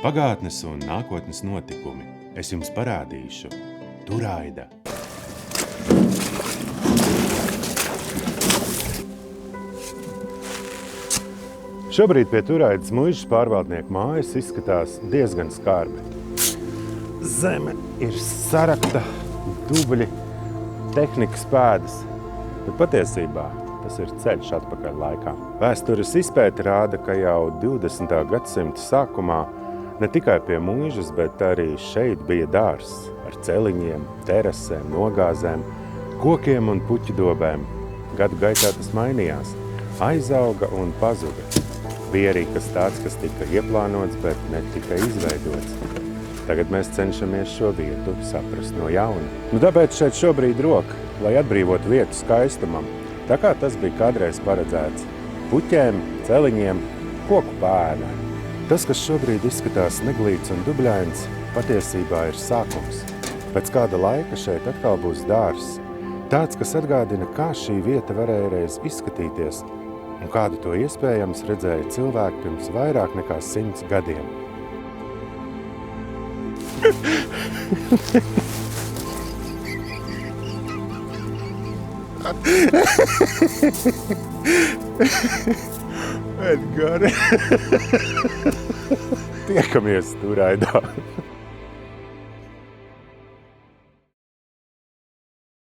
Pagātnes un nākotnes notikumi. Es jums parādīšu. Turaida. Šobrīd pie Turaidas muižas pārvaldnieku mājas izskatās diezgan skarbi. Zeme ir sarakta, dubļi, tehnikas pēdas, bet patiesībā tas ir ceļš atpakaļ laikā. Vēstures izpēte rāda, ka jau 20. gadsimta sākumā ne tikai pie muižas, bet arī šeit bija dārzs ar celiņiem, terasēm, nogāzēm, kokiem un puķu dobēm. Gadu gaitā tas mainījās, aizauga un pazuda. Bija arī kas tāds, kas tika ieplānots, bet netika izveidots. Tagad mēs cenšamies šo vietu saprast no jauna. Tāpēc šeit šobrīd rok, lai atbrīvotu vietu skaistumam, tā kā tas bija kādreiz paredzēts puķēm, celiņiem, koku pēnēm. Tas, kas šobrīd izskatās neglīts un dubļains, patiesībā ir sākums. Pēc kāda laika šeit atkal būs dārzs, tāds, kas atgādina, kā šī vieta varēja reiz izskatīties un kādu to iespējams redzēja cilvēki pirms vairāk nekā 100 gadiem. Edgari! Tiekamies Turaidā!